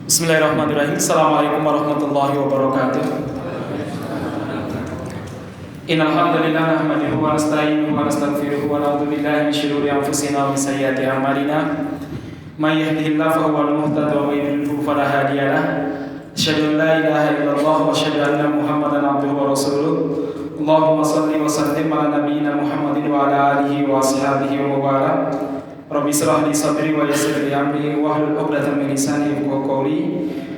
Bismillahirrahmanirrahim. Assalamualaikum warahmatullahi wabarakatuh. Innal hamdalillah nahmaduhu wa nasta'inuhu wa nastaghfiruhu wa na'udzu billahi min shururi anfusina wa min sayyiati a'malina. May yahdihillahu fa huwal muhtadi wa may yudlil fala hadiya lahu. Asyhadu an la ilaha illallah wa asyhadu anna Muhammadan abduhu wa rasuluh. Allahumma shalli wa sallim ala nabiyyina Muhammadin wa ala alihi wa ashabihi wa barik. Rabbi shrah li sadri wa yassir li amri wahlul 'uqdatam min lisani yafqahu qawli.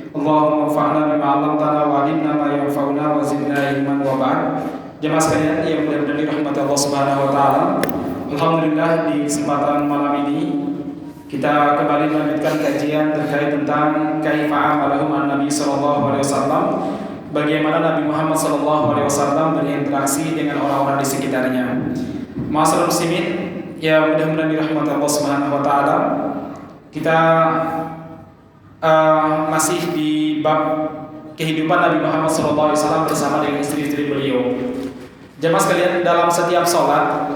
Allahumma anfa'na bima 'allamtana wa 'allimna ma yanfa'una wa zidna ilman wa ba'd. Jemaah sekalian yang mudah-mudahan dirahmati Allah Subhanahu wa taala. Alhamdulillah di kesempatan malam ini kita kembali melanjutkan kajian terkait tentang kaifa amalahum an-nabi sallallahu alaihi wasallam. Bagaimana Nabi Muhammad sallallahu alaihi wasallam berinteraksi dengan orang-orang di sekitarnya. Ma'asyiral muslimin, ya mudah-mudahan dirahmati Allah Subhanahu wa taala. Kita masih di bab kehidupan Nabi Muhammad sallallahu alaihi wasallam bersama dengan istri-istri beliau. Jemaah sekalian, dalam setiap sholat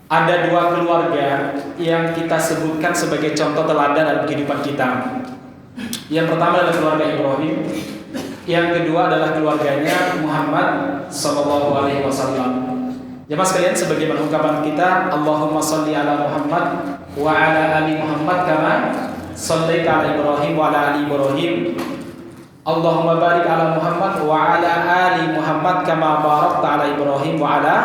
ada dua keluarga yang kita sebutkan sebagai contoh teladan dalam kehidupan kita. Yang pertama adalah keluarga Ibrahim, yang kedua adalah keluarganya Muhammad sallallahu alaihi wasallam. Jemaah sekalian, sebagaimana ungkapan kita, Allahumma shalli ala Muhammad wa ala ali Muhammad kama shallaita ala Ibrahim wa ala ali Ibrahim. Allahumma barik ala Muhammad wa ala ali Muhammad kama barakta ala Ibrahim wa ala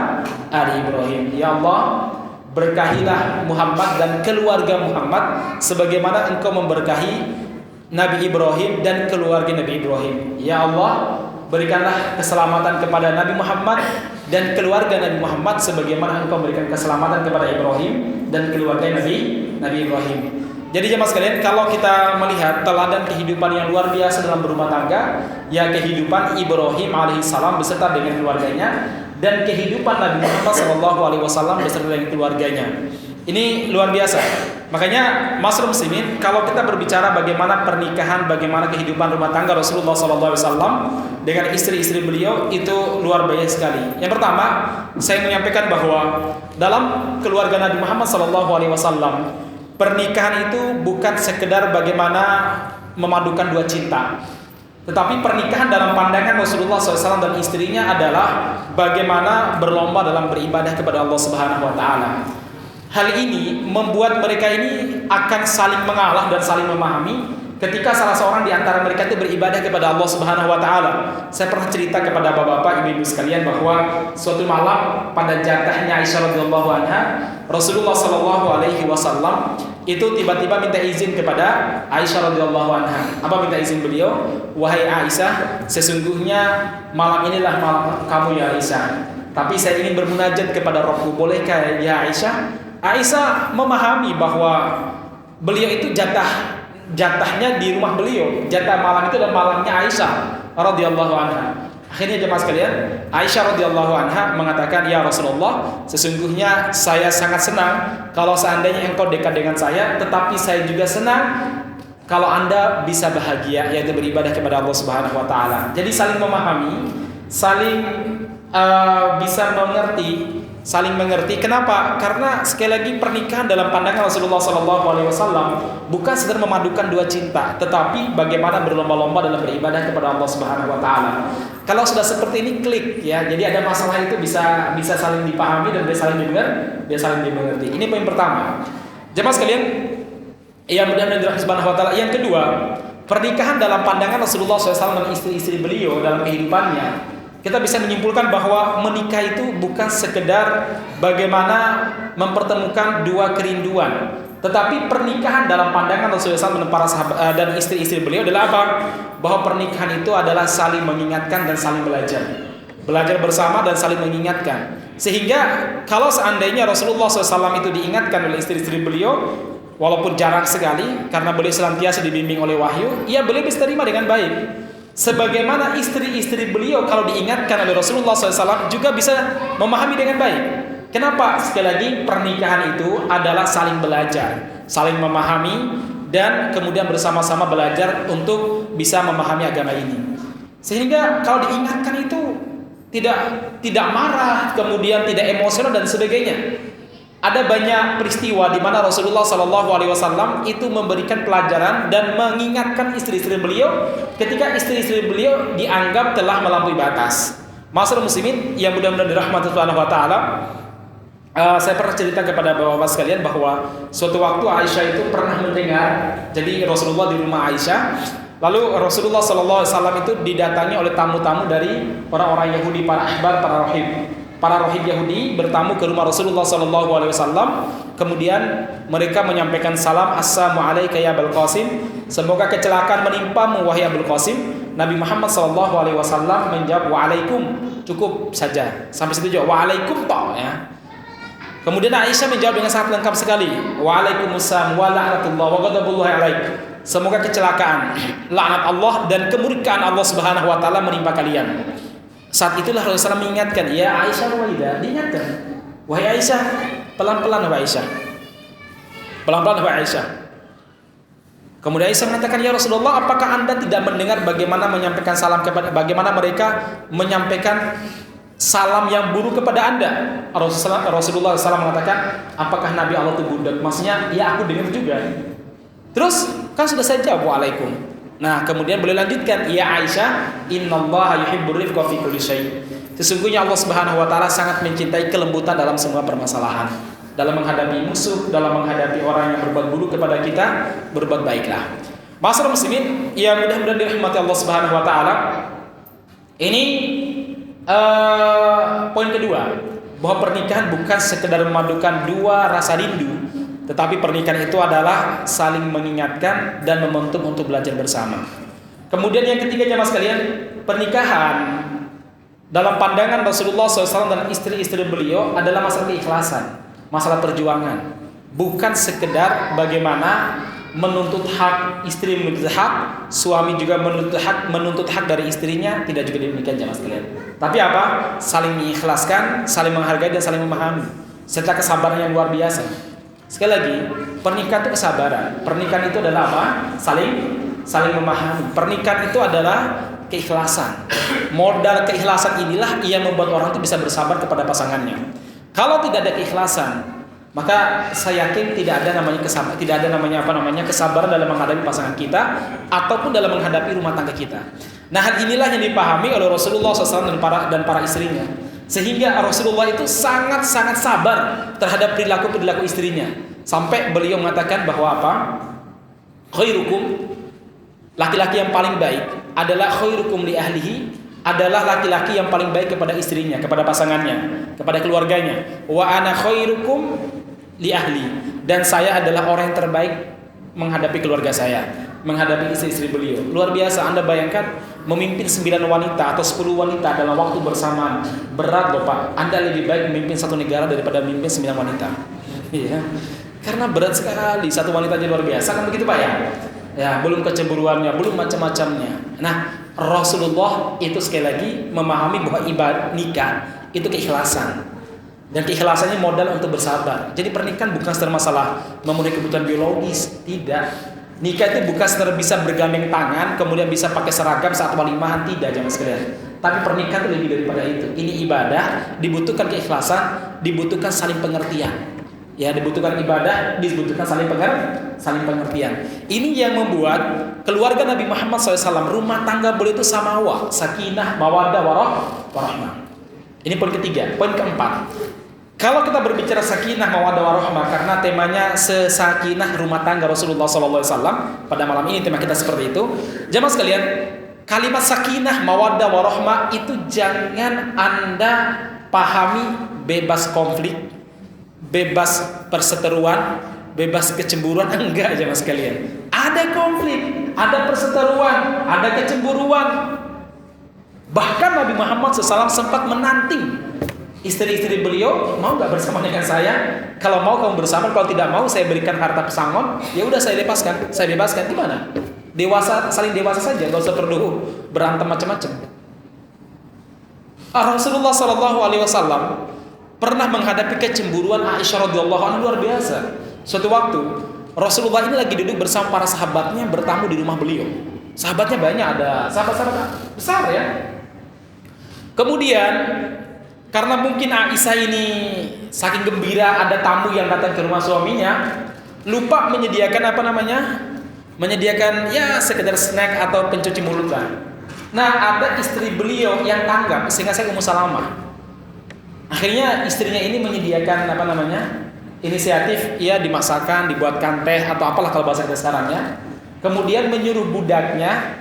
ali Ibrahim. Ya Allah, berkahilah Muhammad dan keluarga Muhammad sebagaimana Engkau memberkahi Nabi Ibrahim dan keluarga Nabi Ibrahim. Ya Allah, berikanlah keselamatan kepada Nabi Muhammad dan keluarga Nabi Muhammad sebagaimana Engkau berikan keselamatan kepada Ibrahim dan keluarga Nabi Ibrahim. Jadi jemaah sekalian, kalau kita melihat teladan kehidupan yang luar biasa dalam berumah tangga, ya kehidupan Ibrahim alaihissalam beserta dengan keluarganya dan kehidupan Nabi Muhammad sallallahu alaihi wasallam beserta dengan keluarganya. Ini luar biasa. Makanya ma'asyiral muslimin, kalau kita berbicara bagaimana pernikahan, bagaimana kehidupan rumah tangga Rasulullah sallallahu alaihi wasallam dengan istri-istri beliau, itu luar biasa sekali. Yang pertama, saya menyampaikan bahwa dalam keluarga Nabi Muhammad sallallahu alaihi wasallam, pernikahan itu bukan sekedar bagaimana memadukan dua cinta, tetapi pernikahan dalam pandangan Rasulullah SAW dan istrinya adalah bagaimana berlomba dalam beribadah kepada Allah Subhanahu wa taala. Hal ini membuat mereka ini akan saling mengalah dan saling memahami ketika salah seorang di antara mereka itu beribadah kepada Allah Subhanahu wa taala. Saya pernah cerita kepada bapak-bapak, ibu-ibu sekalian bahwa suatu malam pada jatahnya Aisyah radhiyallahu anha, Rasulullah sallallahu alaihi wasallam itu tiba-tiba minta izin kepada Aisyah radhiyallahu anha. Apa minta izin beliau? Wahai Aisyah, sesungguhnya malam inilah malam kamu ya Aisyah. Tapi saya ingin bermunajat kepada Rabbku, bolehkah ya Aisyah? Aisyah memahami bahwa beliau itu jatahnya di rumah beliau. Jatah malam itu adalah malamnya Aisyah radhiyallahu anha. Akhirnya jemaah sekalian, Aisyah radhiyallahu anha mengatakan, "Ya Rasulullah, sesungguhnya saya sangat senang kalau seandainya engkau dekat dengan saya, tetapi saya juga senang kalau Anda bisa bahagia, yaitu beribadah kepada Allah Subhanahu wa taala." Jadi saling memahami, saling bisa saling mengerti. Kenapa? Karena sekali lagi pernikahan dalam pandangan Rasulullah SAW bukan sekedar memadukan dua cinta, tetapi bagaimana berlomba-lomba dalam beribadah kepada Allah Subhanahu Wa Taala. Kalau sudah seperti ini klik ya, jadi ada masalah itu bisa saling dipahami dan bisa saling dimengerti. Ini poin pertama. Jemaah sekalian, yang mudah-mudahan dirahmati Subhanahu Wa Taala. Yang kedua, pernikahan dalam pandangan Rasulullah SAW dan istri-istri beliau dalam kehidupannya, kita bisa menyimpulkan bahwa menikah itu bukan sekedar bagaimana mempertemukan dua kerinduan, tetapi pernikahan dalam pandangan Rasulullah SAW dan para sahabat dan istri-istri beliau adalah apa? Bahwa pernikahan itu adalah saling mengingatkan dan saling belajar bersama dan saling mengingatkan. Sehingga kalau seandainya Rasulullah SAW itu diingatkan oleh istri-istri beliau, walaupun jarang sekali karena beliau senantiasa dibimbing oleh wahyu, ya beliau bisa terima dengan baik. Sebagaimana istri-istri beliau kalau diingatkan oleh Rasulullah SAW juga bisa memahami dengan baik. Kenapa? Sekali lagi, pernikahan itu adalah saling belajar, saling memahami, dan kemudian bersama-sama belajar untuk bisa memahami agama ini. Sehingga kalau diingatkan itu tidak marah, kemudian tidak emosional dan sebagainya. ada banyak peristiwa di mana Rasulullah Shallallahu Alaihi Wasallam itu memberikan pelajaran dan mengingatkan istri-istri beliau ketika istri-istri beliau dianggap telah melampaui batas. Masyaallah muslimin yang mudah-mudahan dirahmati Tuhan wa Ta'ala. Saya pernah cerita kepada bapak-bapak sekalian bahwa suatu waktu Aisyah itu pernah mendengar, jadi Rasulullah di rumah Aisyah, lalu Rasulullah Sallallahu Alaihi Wasallam itu didatangi oleh tamu-tamu dari orang-orang Yahudi, para ahbar, para rohib Yahudi bertamu ke rumah Rasulullah Sallallahu Alaihi Wasallam. Kemudian mereka menyampaikan salam, Assalamualaikum ya Abul Qasim, semoga kecelakaan menimpamu wahai Abul Qasim. Nabi Muhammad Sallallahu Alaihi Wasallam menjawab waalaikum, cukup saja, sampai situ jawab waalaikum toh ya. Kemudian Aisyah menjawab dengan sangat lengkap sekali, waalaikumsalam wa la'natullah wa ghadabullahi alaik, semoga kecelakaan, laknat Allah dan kemurkaan Allah Subhanahu wa taala menimpa kalian. Saat itulah Rasulullah mengingatkan, ya Aisyah Waidah, diingatkan, wahai Aisyah, pelan-pelan wahai Aisyah. Pelan-pelan wahai Aisyah. Kemudian Aisyah mengatakan, ya Rasulullah, apakah Anda tidak mendengar bagaimana menyampaikan salam kepada, bagaimana mereka menyampaikan salam yang buruk kepada Anda? Rasulullah SAW mengatakan, apakah Nabi Allah itu budak? Maksudnya, ya aku dengar juga. Terus kan sudah saya jawab waalaikum. Nah kemudian boleh lanjutkan, ya Aisyah, innallaha yuhibbur rifqa fi kulli syai. Sesungguhnya Allah Subhanahu wa taala sangat mencintai kelembutan dalam semua permasalahan. Dalam menghadapi musuh, dalam menghadapi orang yang berbuat buruk kepada kita, berbuat baiklah. Masyaallah muslimin yang mudah-mudahan dirahmati Allah Subhanahu wa taala. Ini poin kedua, bahwa pernikahan bukan sekedar memadukan dua rasa rindu, tetapi pernikahan itu adalah saling mengingatkan dan membentuk untuk belajar bersama. Kemudian yang ketiga jemaah sekalian, pernikahan dalam pandangan Rasulullah SAW dan istri-istri beliau adalah masalah keikhlasan, masalah perjuangan, bukan sekedar bagaimana menuntut hak, istri menuntut hak, suami juga menuntut hak dari istrinya, tidak juga demikian jemaah sekalian. Tapi apa? Saling mengikhlaskan, saling menghargai dan saling memahami, serta kesabaran yang luar biasa. Sekali lagi, pernikahan itu kesabaran. Pernikahan itu adalah apa? Saling memahami. Pernikahan itu adalah keikhlasan. Modal keikhlasan inilah yang membuat orang itu bisa bersabar kepada pasangannya. Kalau tidak ada keikhlasan, maka saya yakin tidak ada namanya kesabaran dalam menghadapi pasangan kita ataupun dalam menghadapi rumah tangga kita. Nah, hal inilah yang dipahami oleh Rasulullah SAW dan para istrinya, sehingga Rasulullah itu sangat-sangat sabar terhadap perilaku istrinya, sampai beliau mengatakan bahwa apa? Khairukum, laki-laki yang paling baik adalah khairukum li ahlihi, adalah laki-laki yang paling baik kepada istrinya, kepada pasangannya, kepada keluarganya. Wa ana khairukum li ahli, dan saya adalah orang yang terbaik menghadapi keluarga saya, menghadapi istri-istri beliau. Luar biasa. Anda bayangkan memimpin 9 wanita atau 10 wanita dalam waktu bersamaan, berat loh Pak. Anda lebih baik memimpin satu negara daripada memimpin 9 wanita. Iya, karena berat sekali. Satu wanita aja luar biasa, kan begitu Pak ya? Ya, belum kecemburuannya, belum macam-macamnya. Nah, Rasulullah itu sekali lagi memahami bahwa ibadah nikah itu keikhlasan, dan keikhlasannya modal untuk bersabar. Jadi pernikahan bukan sekedar masalah memenuhi kebutuhan biologis, tidak. Nikah itu bukan sekedar bisa bergandeng tangan kemudian bisa pakai seragam saat walimahan, tidak jangan sekalian. Tapi pernikahan itu lebih daripada itu. Ini ibadah, dibutuhkan keikhlasan, dibutuhkan saling pengertian. Ya, dibutuhkan ibadah, dibutuhkan saling pengertian. Ini yang membuat keluarga Nabi Muhammad SAW, rumah tangga beliau itu samawa, sakinah, mawaddah, warahmah. Ini poin ketiga. Poin keempat, kalau kita berbicara sakinah, mawaddah, warahmah, karena temanya sesakinah rumah tangga Rasulullah SAW, pada malam ini tema kita seperti itu. Jamaah sekalian, kalimat sakinah, mawaddah, warahmah itu jangan Anda pahami bebas konflik, bebas perseteruan, bebas kecemburuan. Enggak jemaah sekalian. Ada konflik, ada perseteruan, ada kecemburuan. Bahkan Nabi Muhammad SAW sempat menanting istri-istri beliau, mau gak bersama dengan saya? Kalau mau kamu bersama, kalau tidak mau saya berikan harta pesangon, ya udah saya bebaskan. Gimana? Saling dewasa saja, gak usah perlu berantem macam-macam. Rasulullah SAW pernah menghadapi kecemburuan Aisyah radhiyallahu anha luar biasa. Suatu waktu Rasulullah ini lagi duduk bersama para sahabatnya bertamu di rumah beliau. Sahabatnya banyak, ada sahabat-sahabat besar ya. Kemudian Karena mungkin Aisyah ini saking gembira ada tamu yang datang ke rumah suaminya, lupa menyediakan apa namanya? Menyediakan ya sekedar snack atau pencuci mulut lah. Nah, ada istri beliau yang tanggap, sehingga saya Ummu Salamah. Akhirnya istrinya ini menyediakan apa namanya? Inisiatif, ya dimasakkan, dibuatkan teh atau apalah kalau bahasa kita sekarang ya. Kemudian menyuruh budaknya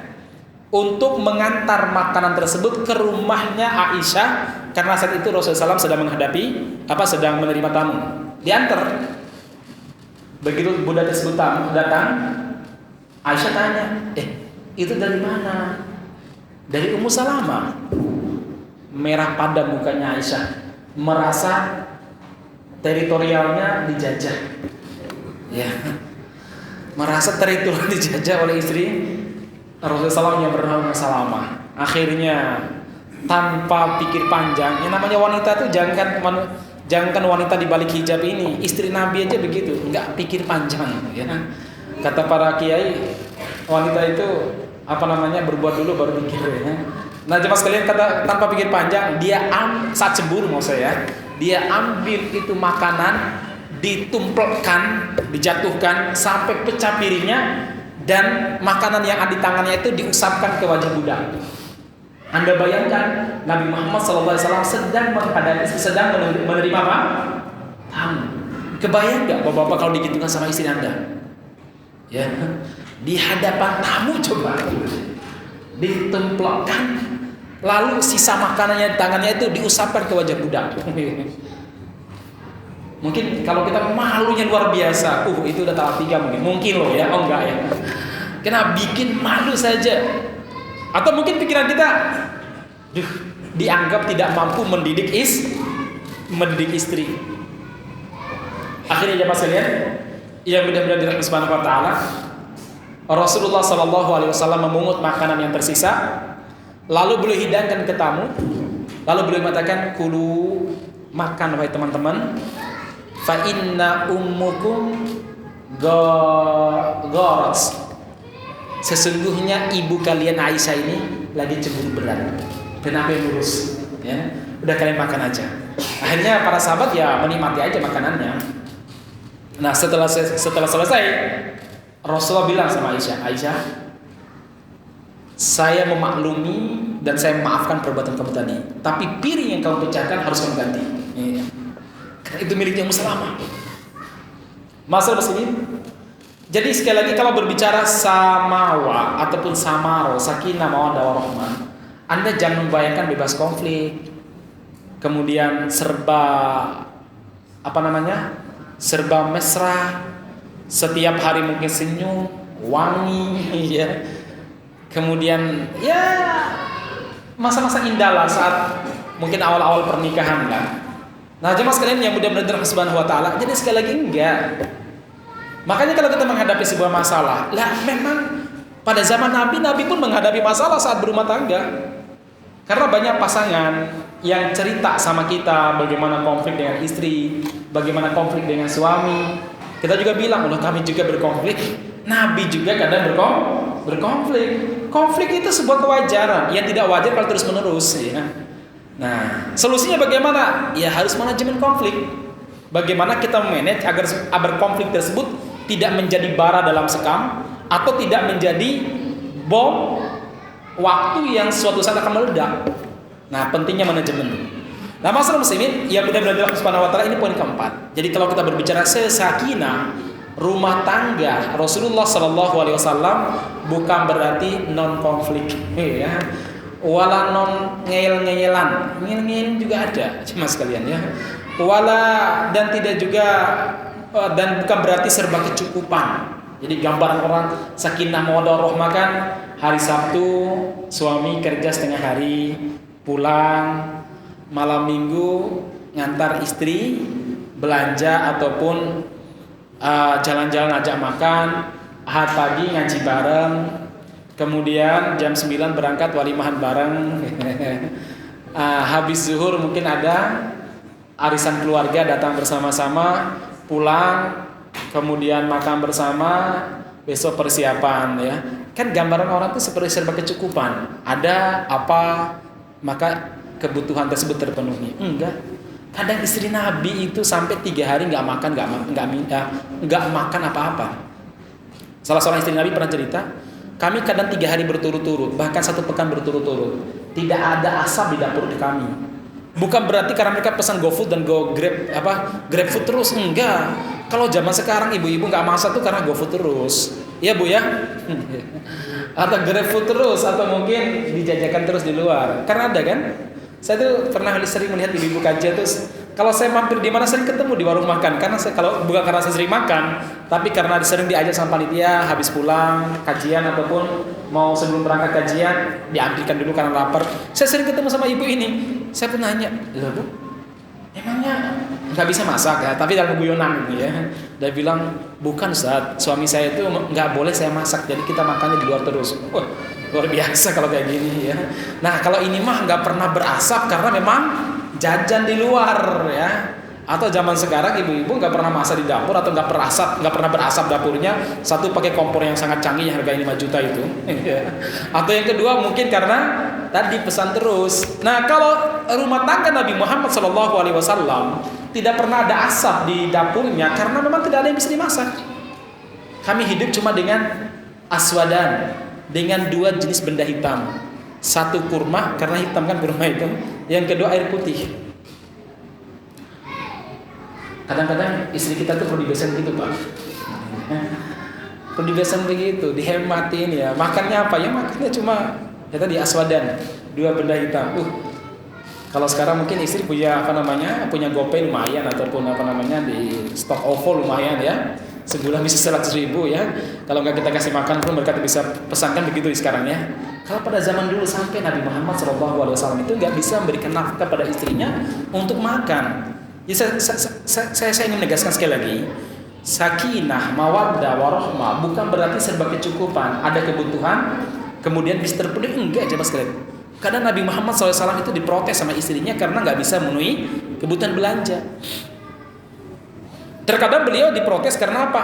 untuk mengantar makanan tersebut ke rumahnya Aisyah, karena saat itu Rasulullah SAW sedang sedang menerima tamu. Diantar. Begitu budak tersebut datang, Aisyah tanya, itu dari mana? Dari Ummu Salamah. Merah padam mukanya Aisyah, merasa teritorialnya dijajah. Ya. Merasa teritorial dijajah oleh istri Rasulullah SAW yang bernama Salamah. Akhirnya tanpa pikir panjang, yang namanya wanita itu jangankan wanita di balik hijab ini, istri Nabi aja begitu, nggak pikir panjang, ya. Kata para kiai, wanita itu berbuat dulu baru pikir, ya. Nah, jemaah sekalian, kata tanpa pikir panjang, saat cemburu dia ambil itu makanan, ditumplekkan, dijatuhkan sampai pecah piringnya, dan makanan yang ada di tangannya itu diusapkan ke wajah budak. Anda bayangkan Nabi Muhammad SAW sedang menerima apa? Tamu. Kebayang nggak bapak-bapak kalau digitukan sama istri Anda? Ya, di hadapan tamu coba ditemplokkan, lalu sisa makanannya di tangannya itu diusapkan ke wajah budak. Mungkin kalau kita malunya luar biasa, itu udah tahap 3 mungkin loh ya, enggak ya. Kena bikin malu saja. Atau mungkin pikiran kita, dianggap tidak mampu mendidik istri. Akhirnya jemaah sekalian, yang mudah-mudahan dirahmati Subhanahu wa taala, Rasulullah SAW memungut makanan yang tersisa, lalu beliau hidangkan ke tamu, lalu beliau mengatakan, kulu, makan wahai teman-teman, fa inna ummukum gharat. Sesungguhnya ibu kalian Aisyah ini lagi cemburu berat. Kenapa lurus? Ya, udah kalian makan aja. Akhirnya para sahabat ya menikmati aja makanannya. Nah, setelah selesai, Rasulullah bilang sama Aisyah, saya memaklumi dan saya memaafkan perbuatan kamu tadi, tapi piring yang kamu pecahkan harus kamu ganti. Karena itu miliknya Ummu Salamah. Masalah muslimin. Jadi sekali lagi kalau berbicara samawa ataupun samaro, sakinah mawaddah warahmah, Anda jangan membayangkan bebas konflik, kemudian serba mesra, setiap hari mungkin senyum, wangi, ya. Kemudian ya masa-masa indah lah saat mungkin awal-awal pernikahan lah. Nah, jemaah sekalian yang mudah-mudahan dirahmati Subhanahu wa taala, jadi sekali lagi enggak. Makanya kalau kita menghadapi sebuah masalah, memang pada zaman Nabi pun menghadapi masalah saat berumah tangga. Karena banyak pasangan yang cerita sama kita bagaimana konflik dengan istri, bagaimana konflik dengan suami. Kita juga bilang, kami juga berkonflik. Nabi juga kadang berkonflik. Konflik itu sebuah kewajaran yang tidak wajar kalau terus-menerus, ya. Nah, solusinya bagaimana? Ya harus manajemen konflik. Bagaimana kita manage agar konflik tersebut tidak menjadi bara dalam sekam atau tidak menjadi bom waktu yang suatu saat akan meledak. Nah, pentingnya manajemen. Nah, masalah muslimin yang benar-benar dirahmati Subhanahu wa taala, ini poin keempat. Jadi kalau kita berbicara sakinah rumah tangga Rasulullah SAW bukan berarti non konflik, ya. Wala non ngeyel-ngeyelan. Ngeyel juga ada, cuma sekalian ya. Wala dan tidak juga dan bukan berarti serba kecukupan. Jadi gambaran orang sakinah mawaddah warahmah kan hari Sabtu suami kerja setengah hari, pulang malam Minggu ngantar istri belanja ataupun jalan-jalan ajak makan, Ahad pagi ngaji bareng, kemudian jam 9 berangkat walimahan bareng. Habis zuhur mungkin ada arisan keluarga datang bersama-sama, pulang, kemudian makan bersama, besok persiapan, ya. Kan gambaran orang itu seperti serba kecukupan. Ada apa, maka kebutuhan tersebut terpenuhi. Enggak. Kadang istri Nabi itu sampai 3 hari nggak makan apa-apa. Salah seorang istri Nabi pernah cerita, kami kadang 3 hari berturut-turut, bahkan 1 pekan berturut-turut, tidak ada asap di dapur di kami. Bukan berarti karena mereka pesan GoFood dan GrabFood terus, enggak. Kalau zaman sekarang ibu-ibu nggak masak tuh karena GoFood terus, ya Bu ya, atau GrabFood terus, atau mungkin dijajakan terus di luar. Karena ada kan, saya tuh pernah sering melihat ibu-ibu kajian terus. Kalau saya mampir di mana sering ketemu di warung makan, karena kalau bukan karena saya sering makan, tapi karena sering diajak sama panitia habis pulang kajian ataupun mau sebelum berangkat kajian diambilkan dulu karena lapar. Saya sering ketemu sama ibu ini. Saya pun nanya, "Loh Bu, emangnya nggak bisa masak ya?" Tapi dalam guyonan gitu ya. Dia bilang, "Bukan Ustaz, suami saya itu nggak boleh saya masak, jadi kita makannya di luar terus." Wah, luar biasa kalau kayak gini ya. Nah, kalau ini mah nggak pernah berasap karena memang jajan di luar ya. Atau zaman sekarang ibu-ibu nggak pernah masak di dapur atau nggak pernah berasap dapurnya. Satu pakai kompor yang sangat canggih yang harganya 5 juta itu. Atau yang kedua mungkin karena tadi pesan terus. Nah, kalau rumah tangga Nabi Muhammad SAW tidak pernah ada asap di dapurnya karena memang tidak ada yang bisa dimasak. Kami hidup cuma dengan aswadan, dengan 2 jenis benda hitam. 1 kurma, karena hitam kan kurma itu. Yang kedua air putih. Kadang-kadang istri kita tuh perlu dibiasakan gitu Pak. Perlu dibiasakan begitu, dihematin ya. Makannya apa? Ya makannya cuma ya tadi aswadan, 2 benda hitam. Kalau sekarang mungkin istri punya punya GoPay lumayan ataupun di stok OVO lumayan ya. Sebulan bisa 100.000 ya. Kalau nggak kita kasih makan pun mereka bisa pesankan begitu sekarang ya. Kalau pada zaman dulu sampai Nabi Muhammad SAW itu nggak bisa memberikan nafkah pada istrinya untuk makan. Ya, saya ingin menegaskan sekali lagi, sakinah, mawaddah, warahmah bukan berarti serba kecukupan. Ada kebutuhan, kemudian bisa terpenuhi, enggak jemaah sekalian. Kadang Nabi Muhammad SAW itu diprotes sama istrinya karena nggak bisa memenuhi kebutuhan belanja. Terkadang beliau diprotes karena apa?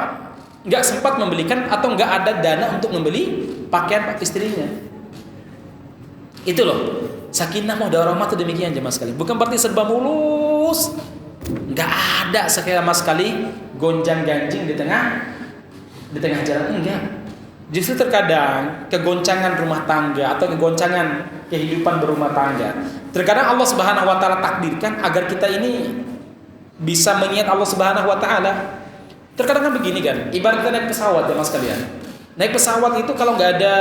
Nggak sempat membelikan atau nggak ada dana untuk membeli pakaian istrinya. Itu loh, sakinah mawaddah warahmah itu demikian jemaah sekalian. Bukan berarti serba mulus. Nggak ada sama sekali gonjang-ganjing di tengah jalan, enggak. Justru terkadang kegoncangan rumah tangga atau kegoncangan kehidupan berumah tangga, terkadang Allah Subhanahu wa taala takdirkan agar kita ini bisa mengingat Allah Subhanahu wa taala. Terkadang kan begini kan, ibarat kita naik pesawat jemaah sekalian. Naik pesawat itu kalau nggak ada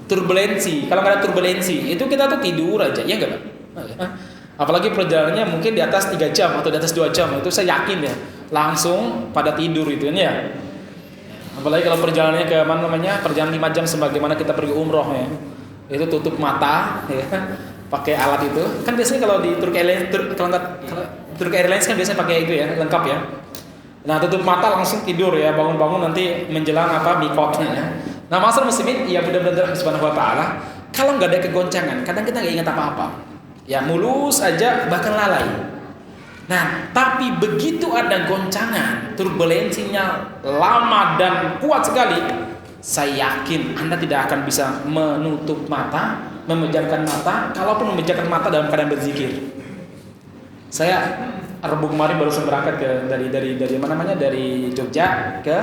turbulensi, kalau nggak ada turbulensi itu kita tuh tidur aja, ya enggak Pak? Apalagi perjalanannya mungkin di atas 3 jam atau di atas 2 jam, itu saya yakin ya langsung pada tidur itu ya. Apalagi kalau perjalanannya ke perjalanan 5 jam sebagaimana kita pergi umroh ya, itu tutup mata ya, pakai alat itu kan biasanya kalau di Turki Airlines kan biasanya pakai itu ya, lengkap ya. Nah, tutup mata langsung tidur ya, bangun-bangun nanti menjelang mikotnya ya. Nah, masalah muslimin ya benar-benar Subhanahu wa taala, kalau nggak ada kegoncangan kadang kita nggak ingat apa-apa ya, mulus aja bahkan lalai. Nah, tapi begitu ada goncangan, turbulensinya lama dan kuat sekali, saya yakin Anda tidak akan bisa menutup mata, memejamkan mata, kalaupun memejamkan mata dalam keadaan berzikir. Saya Rabu kemarin baru berangkat dari Jogja ke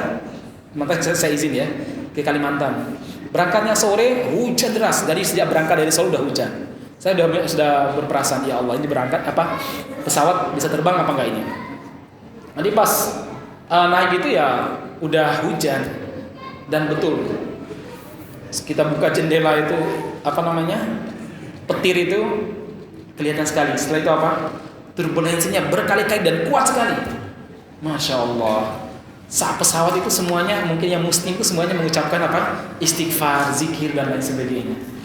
saya izin ya ke Kalimantan. Berangkatnya sore, hujan deras. Sejak berangkat dari Solo udah hujan. Saya sudah berperasaan, ya Allah, ini berangkat pesawat bisa terbang apa enggak ini. Nanti pas naik itu ya udah hujan. Dan betul, kita buka jendela itu petir itu kelihatan sekali. Setelah itu turbulensinya berkali-kali dan kuat sekali. Masya Allah. Saat pesawat itu semuanya, mungkin yang muslim itu semuanya mengucapkan istighfar, zikir dan lain sebagainya.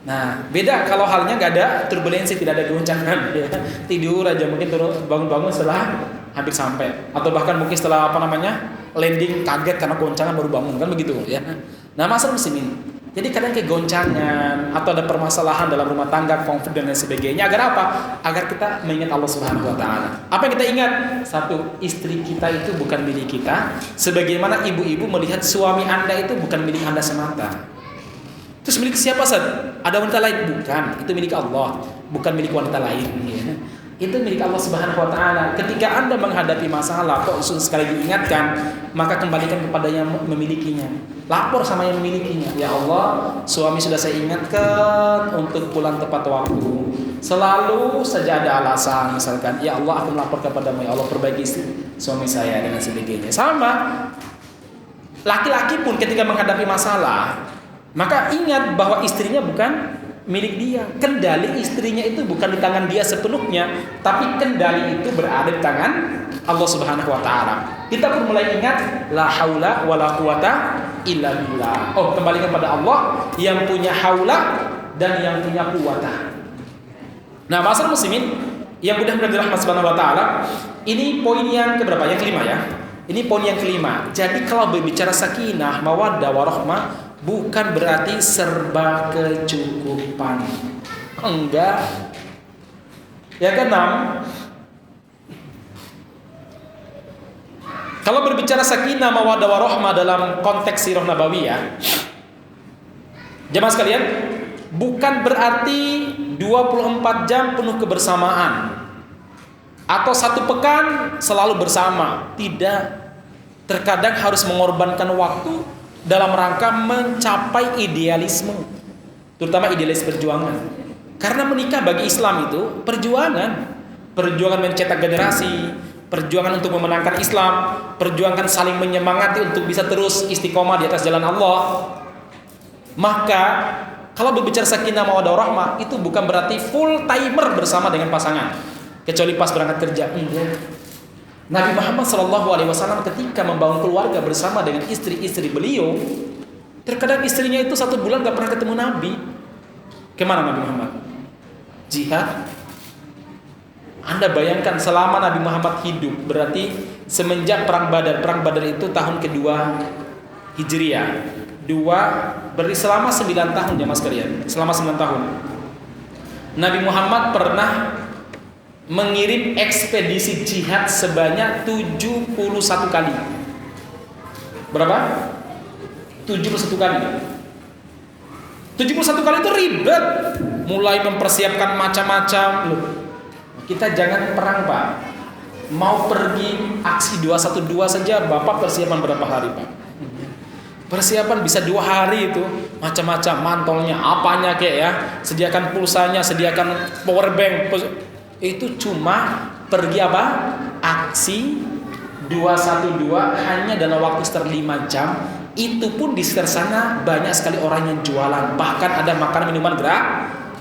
Nah, beda kalau halnya nggak ada turbulensi, tidak ada goncangan, ya. Tidur aja mungkin bangun-bangun setelah hampir sampai, atau bahkan mungkin setelah landing kaget karena goncangan baru bangun, kan begitu ya. Nah, masalah muslimin. Jadi kadang kegoncangan atau ada permasalahan dalam rumah tangga, konflik dan lain sebagainya. Agar apa? Agar kita mengingat Allah Subhanahu wa taala. Apa yang kita ingat? 1, istri kita itu bukan milik kita, sebagaimana ibu-ibu melihat suami Anda itu bukan milik Anda semata. Terus milik siapa, Ustaz? Ada wanita lain? Bukan, itu milik Allah, bukan milik wanita lain ya. Itu milik Allah Subhanahu wa taala. Ketika Anda menghadapi masalah kok sekali diingatkan, maka kembalikan kepada yang memilikinya. Lapor sama yang memilikinya. Ya Allah, suami sudah saya ingatkan untuk pulang tepat waktu. Selalu saja ada alasan, misalkan, ya Allah aku melapor kepadamu, ya Allah perbaiki suami saya dan sebagainya. Sama laki-laki pun ketika menghadapi masalah, maka ingat bahwa istrinya bukan milik dia. Kendali istrinya itu bukan di tangan dia sepenuhnya, tapi kendali itu berada di tangan Allah Subhanahu wa taala. Kita pun mulai ingat la haula wala quwata illa billah. Oh, kembali kepada Allah yang punya haula dan yang punya quwata. Nah, ma'asyiral muslimin yang mudah-mudahan dirahmati Subhanahu wa taala, ini poin yang keberapa? Yang kelima ya. Ini poin yang kelima. Jadi kalau berbicara sakinah, mawaddah, warahmah, bukan berarti serba kecukupan. Enggak. Yang keenam, kalau berbicara sakinah, mawaddah, warahmah dalam konteks sirah nabawiyah, jemaah sekalian, bukan berarti 24 jam penuh kebersamaan atau satu pekan selalu bersama. Tidak. Terkadang harus mengorbankan waktu dalam rangka mencapai idealisme, terutama idealis perjuangan. Karena menikah bagi Islam itu perjuangan mencetak generasi, perjuangan untuk memenangkan Islam, perjuangan saling menyemangati untuk bisa terus istiqomah di atas jalan Allah. Maka kalau berbicara sakinah mawaddah warahmah, itu bukan berarti full timer bersama dengan pasangan, kecuali pas berangkat kerja. Enggak. Nabi Muhammad SAW ketika membangun keluarga bersama dengan istri-istri beliau, terkadang istrinya itu 1 bulan gak pernah ketemu Nabi. Kemana Nabi Muhammad? Jihad. Anda bayangkan selama Nabi Muhammad hidup, berarti semenjak perang Badar. Perang Badar itu tahun kedua Hijriah. Berarti selama 9 tahun jemaah sekalian. Selama 9 tahun Nabi Muhammad pernah mengirim ekspedisi jihad sebanyak 71 kali. Berapa? 71 kali. 71 kali itu ribet. Mulai mempersiapkan macam-macam. Loh, kita jangan perang, Pak. Mau pergi aksi 212 saja Bapak persiapan berapa hari, Pak? Persiapan bisa 2 hari itu, macam-macam, mantolnya, apanya kayak ya, sediakan pulsanya, sediakan power bank. Itu cuma pergi apa? Aksi 212 hanya dalam waktu sekitar 5 jam. Itu pun di sekitar sana banyak sekali orang yang jualan, bahkan ada makanan minuman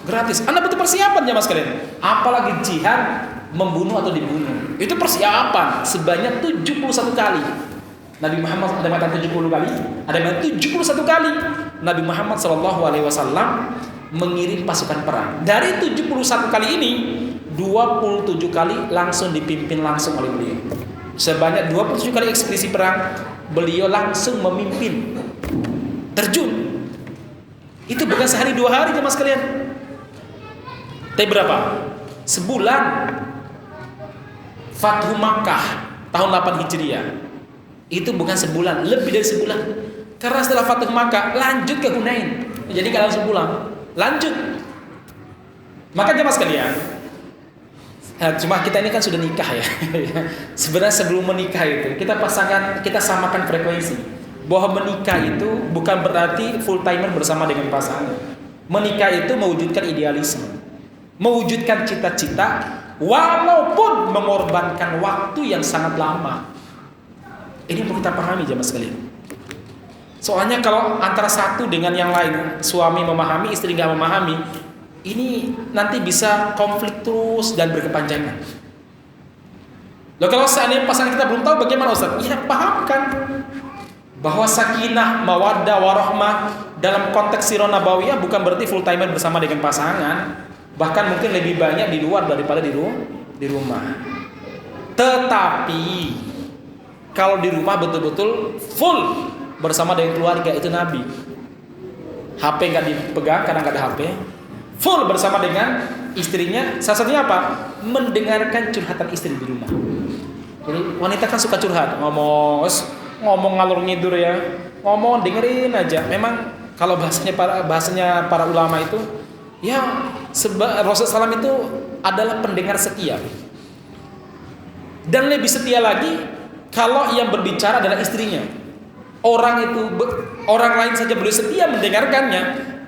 gratis. Anda butuh persiapan ya Mas kalian. Apalagi jihad, membunuh atau dibunuh. Itu persiapan sebanyak 71 kali. Nabi Muhammad ada mengatakan 70 kali, ada yang 71 kali. Nabi Muhammad SAW mengirim pasukan perang. Dari 71 kali ini, 27 kali langsung dipimpin langsung oleh beliau. Sebanyak 27 kali ekspedisi perang, beliau langsung memimpin, terjun. Itu bukan sehari 2 hari jemaah sekalian. Tapi berapa? Sebulan. Fathu Makkah tahun 8 Hijriah. Itu bukan sebulan, lebih dari sebulan. Karena setelah Fathu Makkah lanjut ke Hunain. Jadi kalau sebulan lanjut. Maka jemaah sekalian, cuma kita ini kan sudah nikah ya. Sebenarnya sebelum menikah itu kita samakan frekuensi. Bahwa menikah itu bukan berarti full timer bersama dengan pasangan. Menikah itu mewujudkan idealisme, mewujudkan cita-cita, walaupun mengorbankan waktu yang sangat lama. Ini perlu kita pahami jemaah sekalian. Soalnya kalau antara satu dengan yang lain, suami memahami, istri nggak memahami, ini nanti bisa konflik terus dan berkepanjangan. Loh, kalau seandainya pasangan kita belum tahu bagaimana Ustaz? Ya pahamkan bahwa sakinah, mawaddah, warahmah dalam konteks sirah nabawiyah bukan berarti full timer bersama dengan pasangan. Bahkan mungkin lebih banyak di luar daripada di rumah. Tetapi kalau di rumah betul-betul full bersama dengan keluarga, itu Nabi. HP nggak dipegang karena nggak ada HP. Full bersama dengan istrinya. Salah satunya apa? Mendengarkan curhatan istri di rumah. Jadi wanita kan suka curhat, ngomong ngalur ngidur ya, ngomong dengerin aja. Memang kalau bahasanya para ulama itu, ya Rasulullah SAW itu adalah pendengar setia. Dan lebih setia lagi kalau yang berbicara adalah istrinya. Orang lain saja beliau setia mendengarkannya,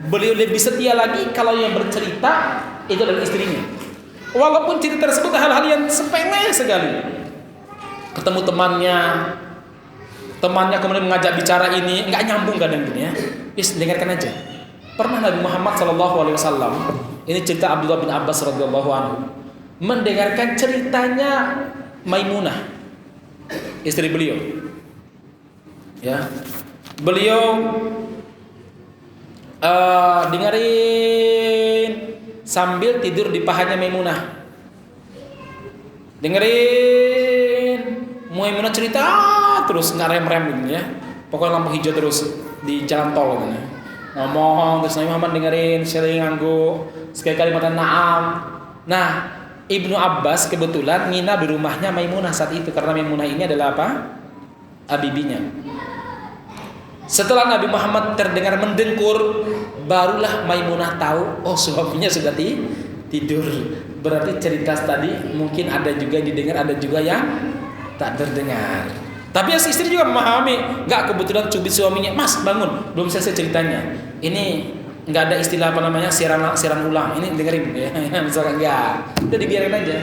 beliau lebih setia lagi kalau yang bercerita itu adalah istrinya. Walaupun cerita tersebut hal-hal yang sepele sekali. Ketemu temannya kemudian mengajak bicara ini nggak nyambung kadang gini ya. Dengarkan aja. Pernah Nabi Muhammad SAW, ini cerita Abdullah bin Abbas radhiyallahu anhu, mendengarkan ceritanya Maimunah, istri beliau. Ya, beliau dengerin sambil tidur di pahanya Maimunah. Dengerin Maimunah cerita terus nggak rem-rem gitu ya. Pokoknya lampu hijau terus di jalan tol gitu. Ngomong terus Nabi Muhammad dengerin, sering ngangguk, sekali-kali makan na'am. Nah, Ibnu Abbas kebetulan nginap di rumahnya Maimunah saat itu karena Maimunah ini adalah apa? Bibinya. Setelah Nabi Muhammad terdengar mendengkur, barulah Maimunah tahu, oh suaminya sudah tidur. Berarti cerita tadi mungkin ada juga yang didengar, ada juga yang tak terdengar. Tapi ya si istri juga memahami, nggak kebetulan cubit suaminya, Mas bangun, belum selesai ceritanya. Ini nggak ada istilah apa namanya siaran ulang. Ini dengerin ya, misalkan nggak, udah dibiarin aja.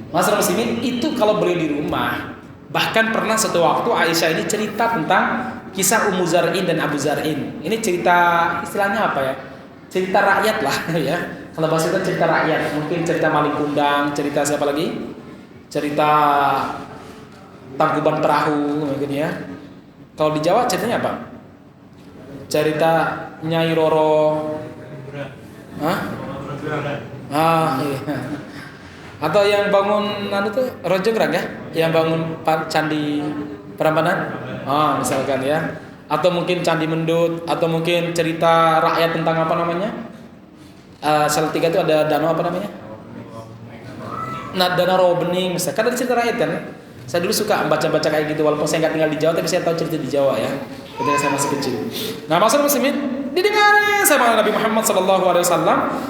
Masalah muslimin itu kalau beliau di rumah. Bahkan pernah satu waktu Aisyah ini cerita tentang kisah Ummu Zar'in dan Abu Zar'in. Ini cerita istilahnya apa ya? Cerita rakyat lah ya. Kalau bahasa itu cerita rakyat, mungkin cerita maling kundang, cerita siapa lagi? Cerita Tangkuban Perahu mungkin ya. Kalau di Jawa ceritanya apa? Cerita Nyai Roro. Hah? Iya. Atau yang bangun tuh Rojonggrang ya? Yang bangun Candi Prambanan? Misalkan ya. Atau mungkin Candi Mendut, atau mungkin cerita rakyat tentang apa namanya? Salatiga itu ada danau apa namanya? Nah, danau Rawabening misalkan, ada cerita rakyat kan? Saya dulu suka baca-baca kayak gitu, walaupun saya nggak tinggal di Jawa, tapi saya tahu cerita di Jawa ya, ketika saya masih kecil. Nah, maksud muslimin didengarin sama Nabi Muhammad SAW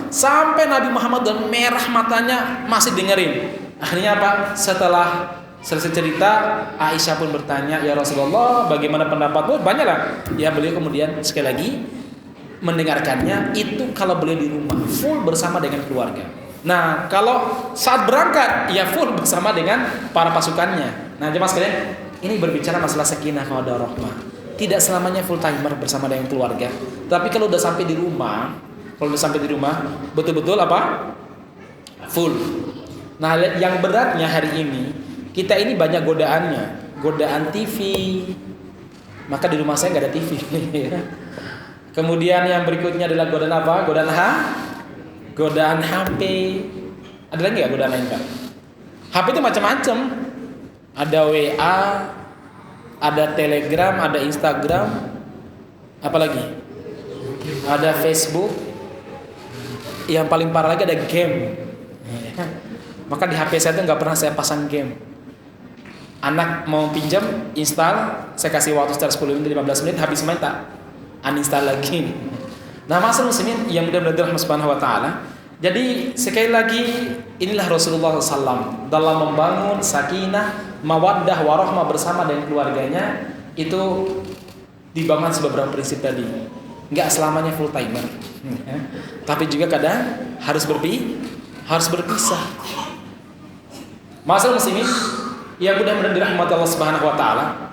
sampai Nabi Muhammad dan merah matanya masih dengerin. Akhirnya apa? Setelah selesai cerita, Aisyah pun bertanya, ya Rasulullah, bagaimana pendapatmu? Banyaklah. Ya beliau kemudian sekali lagi mendengarkannya itu kalau beliau di rumah full bersama dengan keluarga. Nah, kalau saat berangkat ya full bersama dengan para pasukannya. Nah, jemaah sekalian, ini berbicara masalah sakinah mawaddah warahmah. Tidak selamanya full timer bersama dengan keluarga. Tapi kalau udah sampai di rumah, betul-betul apa? Full. Nah, yang beratnya hari ini, kita ini banyak godaannya. Godaan TV. Maka di rumah saya nggak ada TV. Kemudian yang berikutnya adalah godaan apa? Godaan HP. Ada lagi nggak godaan lain Pak? HP itu macam-macam. Ada WA, ada Telegram, ada Instagram, apa lagi? Ada Facebook. Yang paling parah lagi ada game. Maka di HP saya itu nggak pernah saya pasang game. Anak mau pinjam, install, saya kasih waktu sekitar 10 menit, 15 menit, habis main tak uninstall lagi. Nah, masalah muslimin yang mudah-mudahan dirahmati Subhanahu wa taala. Jadi sekali lagi inilah Rasulullah SAW dalam membangun sakinah, mawaddah, warahmah bersama dengan keluarganya itu dibangun beberapa prinsip tadi. Enggak selamanya full timer, tapi juga kadang harus berpisah. Masalah muslimin yang mudah-mudahan dirahmati Allah Subhanahu wa taala.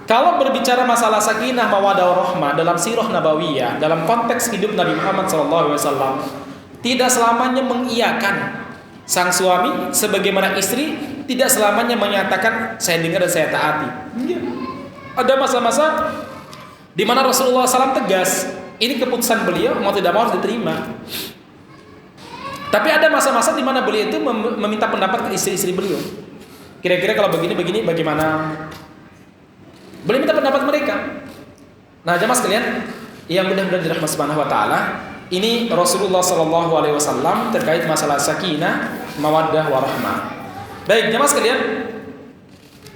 Kalau berbicara masalah sakinah mawaddah warahmah dalam sirah nabawiyah, dalam konteks hidup Nabi Muhammad SAW, tidak selamanya mengiyakan sang suami sebagaimana istri tidak selamanya menyatakan saya dengar dan saya taati. Ada masa-masa di mana Rasulullah SAW tegas, ini keputusan beliau, mau tidak mau harus diterima. Tapi ada masa-masa di mana beliau itu meminta pendapat ke istri-istri beliau. Kira-kira kalau begini bagaimana? Boleh minta pendapat mereka. Nah, jemaah sekalian, yang mudah-mudahan dirahmati Subhanahu wa taala, ini Rasulullah sallallahu alaihi wasallam terkait masalah sakinah, mawaddah warahmah. Baik, jemaah sekalian,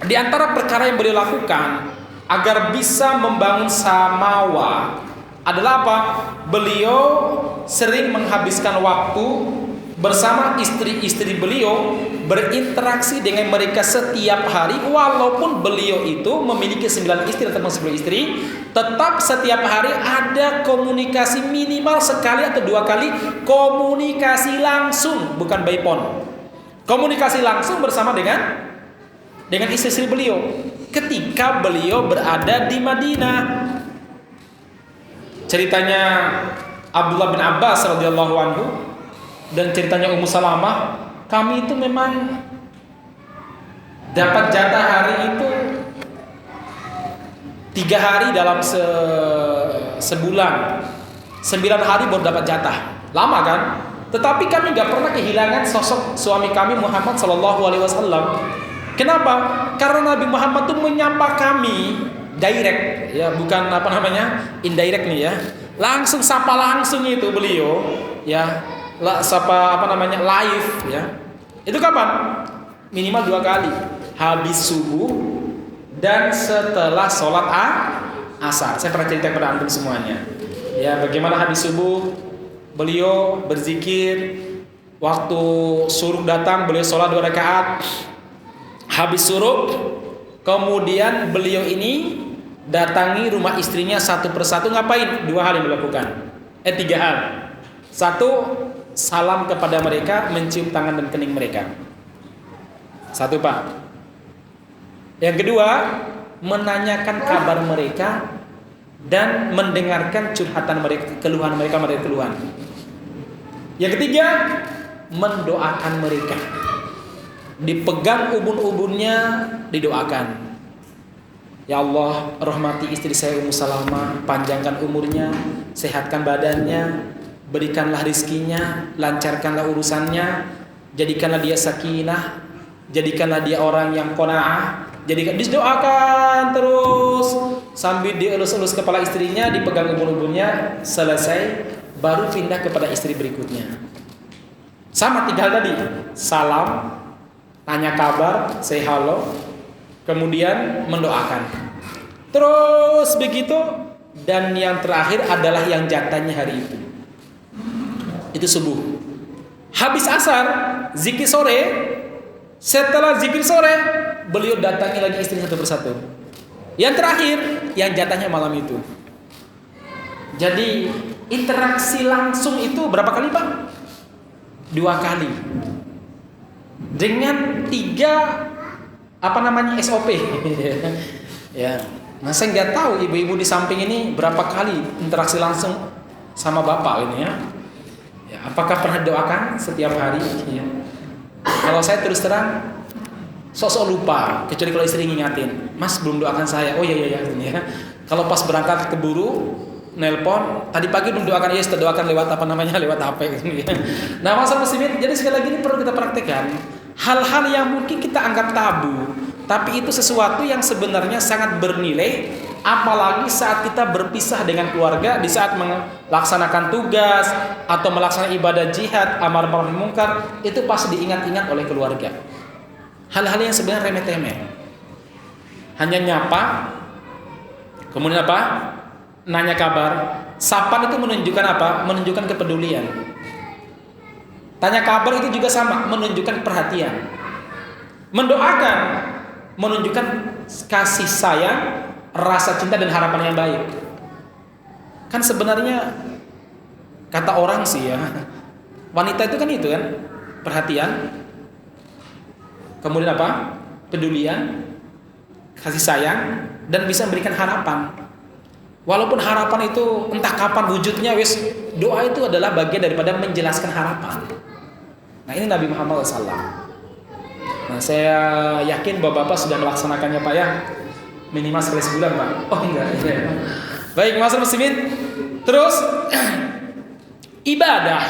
di antara perkara yang beliau lakukan agar bisa membangun samawa adalah apa? Beliau sering menghabiskan waktu bersama istri-istri beliau, berinteraksi dengan mereka setiap hari. Walaupun beliau itu memiliki 9 istri atau 10 istri, tetap setiap hari ada komunikasi minimal sekali atau 2 kali, komunikasi langsung, bukan by phone. Komunikasi langsung bersama dengan istri-istri beliau ketika beliau berada di Madinah. Ceritanya Abdullah bin Abbas radhiyallahu anhu dan ceritanya Ummu Salamah, kami itu memang dapat jatah hari itu 3 hari dalam sebulan, 9 hari baru dapat jatah. Lama kan? Tetapi kami gak pernah kehilangan sosok suami kami Muhammad Sallallahu Alaihi Wasallam. Kenapa? Karena Nabi Muhammad itu menyapa kami direct, ya, bukan indirect nih ya. Langsung sapa langsung itu beliau, ya. Sapa live ya. Itu kapan? Minimal 2 kali. Habis subuh dan setelah sholat asar. Saya pernah cerita kepada antum semuanya. Ya, bagaimana habis subuh beliau berzikir, waktu suruh datang beliau sholat 2 rakaat. Habis suruh, kemudian beliau ini datangi rumah istrinya satu persatu. Ngapain? 2 hal yang dilakukan. 3 hal. 1, salam kepada mereka, mencium tangan dan kening mereka. 1, Pak. Yang kedua, menanyakan kabar mereka dan mendengarkan curhatan mereka, keluhan mereka. Yang ketiga, mendoakan mereka. Dipegang ubun-ubunnya, didoakan. Ya Allah, rahmati istri saya Ummu Salamah, panjangkan umurnya, sehatkan badannya, berikanlah rizkinya, lancarkanlah urusannya, jadikanlah dia sakinah, jadikanlah dia orang yang qanaah, didoakan terus sambil dielus-elus kepala istrinya, dipegang ubun-ubunnya, selesai baru pindah kepada istri berikutnya. Sama 3 hal tadi, salam, tanya kabar, say hello, kemudian mendoakan. Terus begitu, dan yang terakhir adalah yang jatahnya hari itu. Itu subuh. Habis asar, zikir sore. Setelah zikir sore, beliau datangi lagi istri satu persatu. Yang terakhir, yang jatahnya malam itu. Jadi interaksi langsung itu berapa kali, Pak? 2 kali. Dengan 3 SOP. Ya. Nah, saya nggak tahu ibu-ibu di samping ini berapa kali interaksi langsung sama bapak ini ya. Ya, apakah pernah doakan setiap hari? Ya. Kalau saya terus terang sosok lupa, kecuali kalau istri ngingatin, Mas belum doakan saya. Oh iya ya. Kalau pas berangkat keburu nelpon, tadi pagi belum doakan, ya sudah doakan lewat lewat HP gitu ya. Nah, masa muslimin, jadi sekali lagi ini perlu kita praktekkan hal-hal yang mungkin kita anggap tabu, tapi itu sesuatu yang sebenarnya sangat bernilai, apalagi saat kita berpisah dengan keluarga, di saat melaksanakan tugas atau melaksanakan ibadah jihad, amar ma'ruf munkar, itu pasti diingat-ingat oleh keluarga. Hal-hal yang sebenarnya remeh-temeh, hanya nyapa, kemudian apa? Nanya kabar. Sapan itu menunjukkan apa? Menunjukkan kepedulian. Tanya kabar itu juga sama, menunjukkan perhatian. Mendoakan menunjukkan kasih sayang, rasa cinta dan harapan yang baik. Kan sebenarnya kata orang sih ya, wanita itu kan perhatian, kemudian apa? Pedulian, kasih sayang, dan bisa memberikan harapan. Walaupun harapan itu entah kapan wujudnya, doa itu adalah bagian daripada menjelaskan harapan. Nah, ini Nabi Muhammad SAW. Nah, saya yakin bapak-bapak sudah melaksanakannya, Pak ya. Minimal sekali sebulan, Pak. Oh enggak. Ya. Baik, masa muslimin. Terus ibadah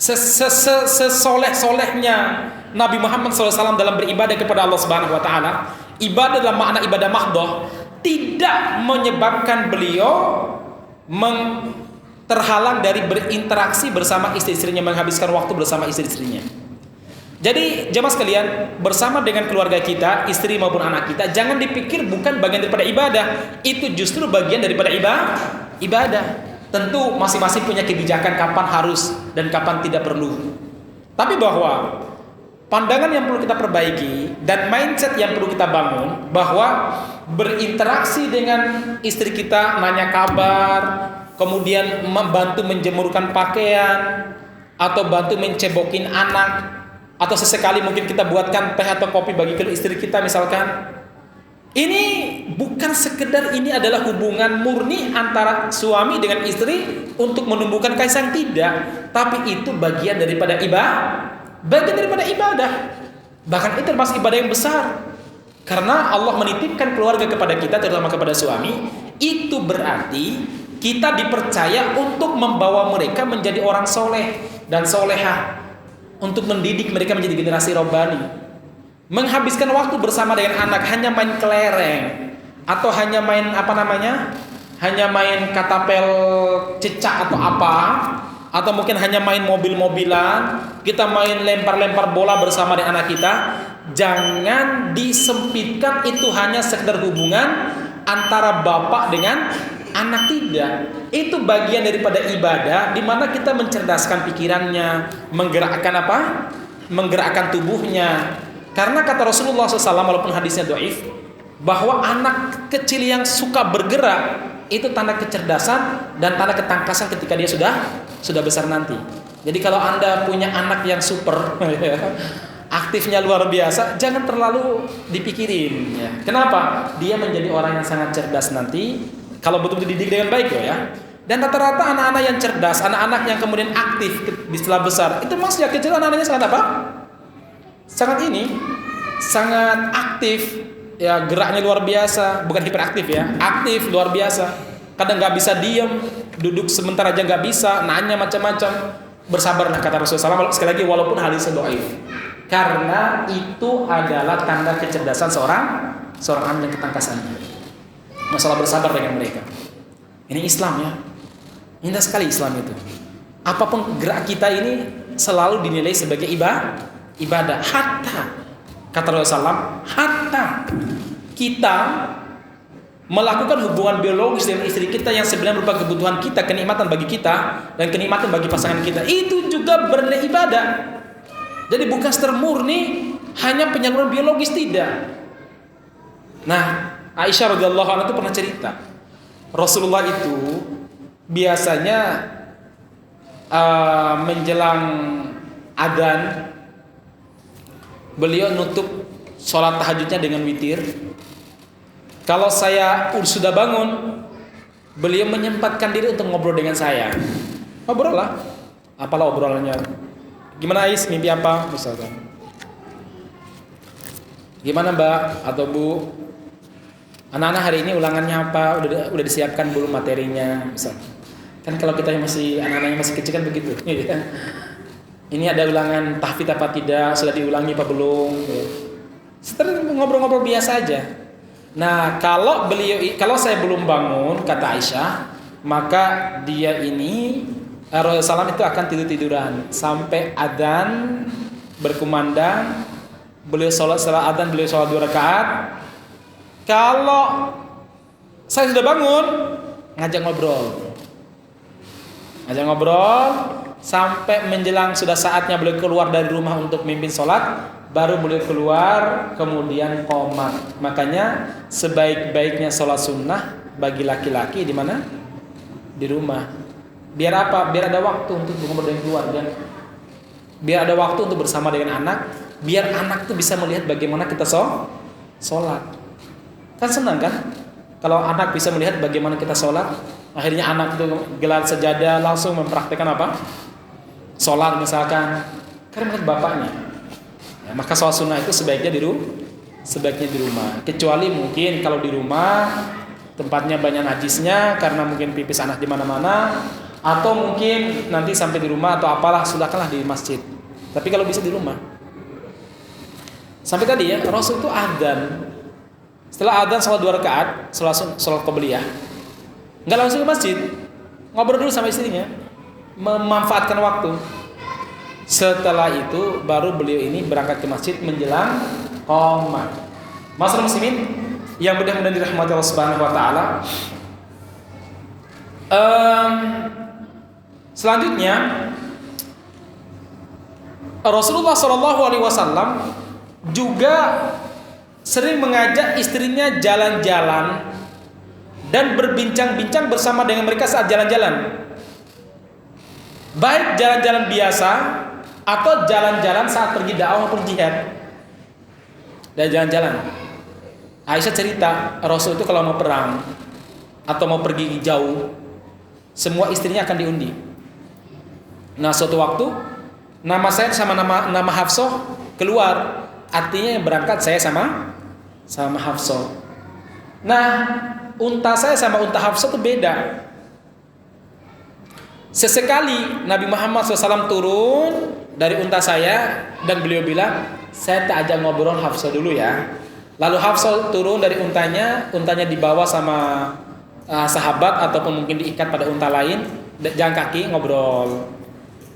sesoleh-solehnya Nabi Muhammad SAW dalam beribadah kepada Allah Subhanahu Wa Taala. Ibadah dalam makna ibadah mahdoh tidak menyebabkan beliau terhalang dari berinteraksi bersama istri-istrinya, menghabiskan waktu bersama istri-istrinya. Jadi jemaah sekalian, bersama dengan keluarga kita, istri maupun anak kita, jangan dipikir bukan bagian daripada ibadah. Itu justru bagian daripada ibadah. Tentu masing-masing punya kebijakan kapan harus dan kapan tidak perlu. Tapi bahwa pandangan yang perlu kita perbaiki dan mindset yang perlu kita bangun, bahwa berinteraksi dengan istri kita, nanya kabar, kemudian membantu menjemurkan pakaian, atau bantu mencebokin anak, atau sesekali mungkin kita buatkan teh atau kopi bagi istri kita misalkan. Ini bukan sekedar ini adalah hubungan murni antara suami dengan istri untuk menumbuhkan kasih sayang, tidak, tapi itu bagian daripada ibadah. Bahkan itu termasuk ibadah yang besar. Karena Allah menitipkan keluarga kepada kita, terutama kepada suami, itu berarti kita dipercaya untuk membawa mereka menjadi orang soleh dan solehah, untuk mendidik mereka menjadi generasi robbani. Menghabiskan waktu bersama dengan anak hanya main kelereng, atau hanya main hanya main katapel cicak atau apa, atau mungkin hanya main mobil-mobilan, kita main lempar-lempar bola bersama dengan anak kita. Jangan disempitkan itu hanya sekedar hubungan antara bapak dengan anak, tidak. Itu bagian daripada ibadah, di mana kita mencerdaskan pikirannya, menggerakkan tubuhnya. Karena kata Rasulullah SAW, walaupun hadisnya dhaif, bahwa anak kecil yang suka bergerak itu tanda kecerdasan dan tanda ketangkasan ketika dia sudah besar nanti. Jadi kalau Anda punya anak yang super aktifnya luar biasa, jangan terlalu dipikirin ya. Kenapa? Dia menjadi orang yang sangat cerdas nanti kalau betul-betul dididik dengan baik ya. Dan rata-rata anak-anak yang cerdas, anak-anak yang kemudian aktif setelah besar, itu masih kecil anak-anaknya sangat apa? Sangat aktif ya, geraknya luar biasa, bukan hiperaktif ya, aktif luar biasa. Kadang nggak bisa diam, duduk sebentar aja nggak bisa, nanya macam-macam. Bersabarlah kata Rasulullah SAW, sekali lagi walaupun hadisnya dhaif, karena itu adalah tanda kecerdasan seorang anak dan ketangkasannya. Masalah bersabar dengan mereka. Ini Islam ya, indah sekali Islam itu. Apapun gerak kita ini selalu dinilai sebagai ibadah. Hatta kata Rasulullah SAW, hatta kita melakukan hubungan biologis dengan istri kita yang sebenarnya merupakan kebutuhan kita, kenikmatan bagi kita dan kenikmatan bagi pasangan kita, itu juga bernilai ibadah. Jadi bukan secara murni hanya penyaluran biologis, tidak. Nah, Aisyah radhiyallahu anha itu pernah cerita, Rasulullah itu biasanya menjelang adzan beliau nutup sholat tahajudnya dengan witir. Kalau saya sudah bangun, beliau menyempatkan diri untuk ngobrol dengan saya. Ngobrol lah. Apalah obrolannya? Gimana Ais, mimpi apa misalkan? Gimana Mbak atau Bu? Anak-anak hari ini ulangannya apa? Udah disiapkan belum materinya? Misal. Kan kalau kita masih anak-anaknya masih kecil kan begitu. Ini ada ulangan tahfidz apa tidak? Sudah diulangi apa belum? Setelah ngobrol-ngobrol biasa aja. Nah, kalau saya belum bangun, kata Aisyah, maka dia ini Rasulullah SAW itu akan tidur-tiduran sampai adzan berkumandang. Beliau sholat, setelah adzan beliau sholat 2 rakaat. Kalau saya sudah bangun, ngajak ngobrol sampai menjelang sudah saatnya beliau keluar dari rumah untuk memimpin sholat. Baru beliau keluar, kemudian qomat. Makanya sebaik-baiknya sholat sunnah bagi laki-laki di mana? Di rumah. Biar apa? Biar ada waktu untuk ngobrol dengan keluarga. Biar ada waktu untuk bersama dengan anak. Biar anak tuh bisa melihat bagaimana kita sholat. Kan senang kan? Kalau anak bisa melihat bagaimana kita sholat, akhirnya anak itu gelar sejadah langsung mempraktikkan apa? Sholat misalkan. Karena melihat bapaknya. Ya, maka sholat sunnah itu sebaiknya di rumah. Kecuali mungkin kalau di rumah tempatnya banyak najisnya karena mungkin pipis anak di mana-mana, atau mungkin nanti sampai di rumah atau apalah, sudahkanlah di masjid. Tapi kalau bisa di rumah. Sampai tadi ya, Rasul itu adzan. Setelah adzan sholat 2 rakaat, sholat qabliyah. Enggak langsung ke masjid. Ngobrol dulu sama istrinya, memanfaatkan waktu. Setelah itu baru beliau ini berangkat ke masjid menjelang qomat. Masyaallah muslimin yang mudah-mudahan dirahmati Allah Subhanahu wa taala. Selanjutnya Rasulullah Shallallahu Alaihi Wasallam juga sering mengajak istrinya jalan-jalan dan berbincang-bincang bersama dengan mereka saat jalan-jalan, baik jalan-jalan biasa atau jalan-jalan saat pergi dakwah maupun jihad. Dan jalan-jalan, Aisyah cerita Rasul itu kalau mau perang atau mau pergi jauh, semua istrinya akan diundi. Nah, suatu waktu nama saya sama nama Hafsah keluar, artinya yang berangkat saya sama Hafsah. Nah, unta saya sama unta Hafsah itu beda. Sesekali Nabi Muhammad SAW turun dari unta saya dan beliau bilang, saya tak ajak ngobrol Hafsah dulu ya. Lalu Hafsah turun dari untanya dibawa sama sahabat ataupun mungkin diikat pada unta lain, jalan kaki ngobrol.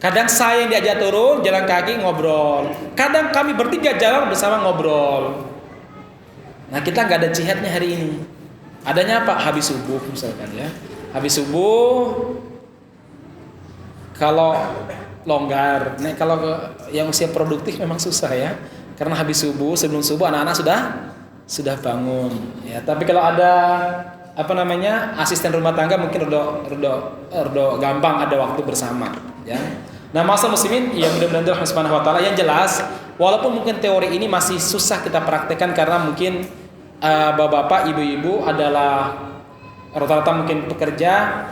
Kadang saya yang diajak turun jalan kaki ngobrol. Kadang kami bertiga jalan bersama ngobrol. Nah, kita nggak ada jihadnya hari ini. Adanya apa? Habis subuh misalkan ya. Habis subuh kalau longgar. Nah, kalau yang usia produktif memang susah ya. Karena habis subuh, sebelum subuh anak-anak sudah bangun ya. Tapi kalau ada asisten rumah tangga mungkin rodo gampang ada waktu bersama ya. Nah, masalah muslimin yang mudah-mudahan Allah Subhanahu wa taala, yang jelas walaupun mungkin teori ini masih susah kita praktekkan karena mungkin bapak-bapak, ibu-ibu adalah rata-rata mungkin pekerja,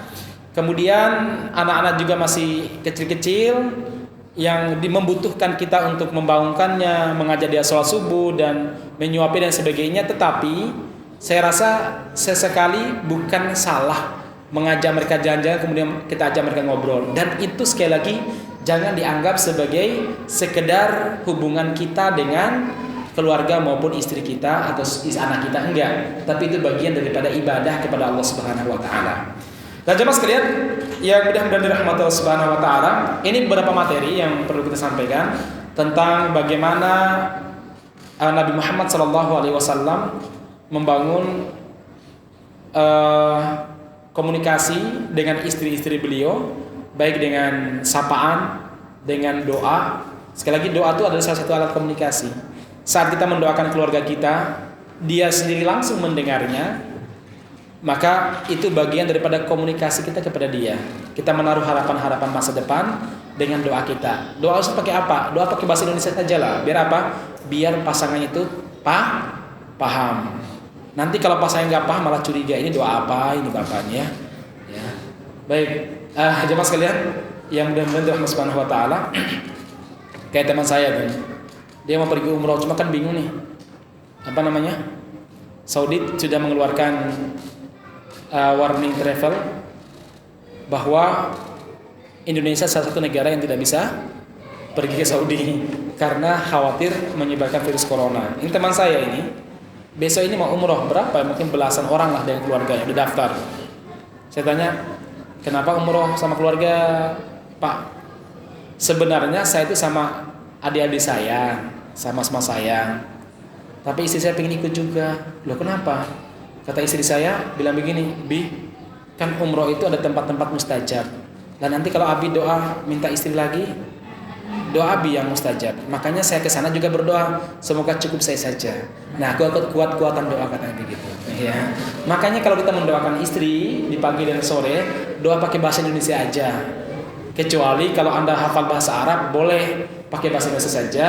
kemudian anak-anak juga masih kecil-kecil yang membutuhkan kita untuk membangunkannya, mengajak dia sholat subuh dan menyuapi dan sebagainya. Tetapi saya rasa sesekali bukan salah mengajak mereka jalan-jalan kemudian kita ajak mereka ngobrol, dan itu sekali lagi jangan dianggap sebagai sekedar hubungan kita dengan keluarga maupun istri kita atau anak kita, enggak, tapi itu bagian daripada ibadah kepada Allah Subhanahu wa taala. Dan jemaah sekalian yang mudah-mudahan dirahmati Allah Subhanahu wa taala, ini beberapa materi yang perlu kita sampaikan tentang bagaimana Nabi Muhammad SAW membangun komunikasi dengan istri-istri beliau, baik dengan sapaan, dengan doa. Sekali lagi, doa itu adalah salah satu alat komunikasi. Saat kita mendoakan keluarga kita, dia sendiri langsung mendengarnya, maka itu bagian daripada komunikasi kita kepada dia. Kita menaruh harapan-harapan masa depan dengan doa kita. Doa harus pakai apa? Doa pakai bahasa Indonesia saja lah. Biar apa? Biar pasangannya itu paham. Nanti kalau pasangan nggak paham malah curiga, ini doa apa, ini bapaknya. Ya. Baik, jemaah sekalian yang mudah-mudahan Allah Subhanahu wa taala, kayak teman saya kan, dia mau pergi umroh cuma kan bingung nih. Saudi sudah mengeluarkan warning travel bahwa Indonesia salah satu negara yang tidak bisa pergi ke Saudi karena khawatir menyebarkan virus corona. Ini teman saya ini besok ini mau umroh, berapa? Mungkin belasan orang lah dengan keluarga yang udah daftar. Saya tanya, kenapa umroh sama keluarga, Pak? Sebenarnya saya itu sama adik-adik saya, sama saya. Tapi istri saya pengen ikut juga. Loh, kenapa? Kata istri saya, bilang begini, Bi, kan umroh itu ada tempat-tempat mustajab. Dan nanti kalau Abi doa minta istri lagi, doa Abi yang mustajab. Makanya saya ke sana juga berdoa, semoga cukup saya saja. Nah, kuat-kuatan doa katanya begitu. Ya. Makanya kalau kita mendoakan istri di pagi dan sore, doa pakai bahasa Indonesia aja. Kecuali kalau Anda hafal bahasa Arab, boleh pakai bahasa Indonesia saja,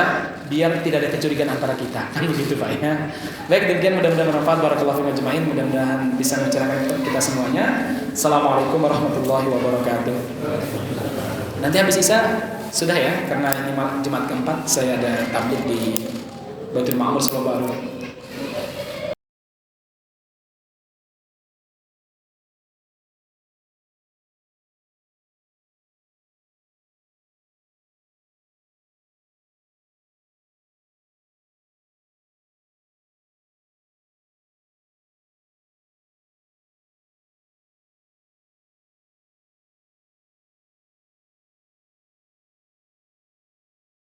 biar tidak ada kecurigaan antara kita. Kan begitu, Pak ya. Baik, demikian mudah-mudahan bermanfaat. Barakallahu fiikum ajmain. Mudah-mudahan bisa mencerahkan kita semuanya. Assalamualaikum warahmatullahi wabarakatuh. Nanti habis Isya sudah ya, karena ini Jumat keempat saya ada tabligh di Baitul Ma'mur Solo Baru.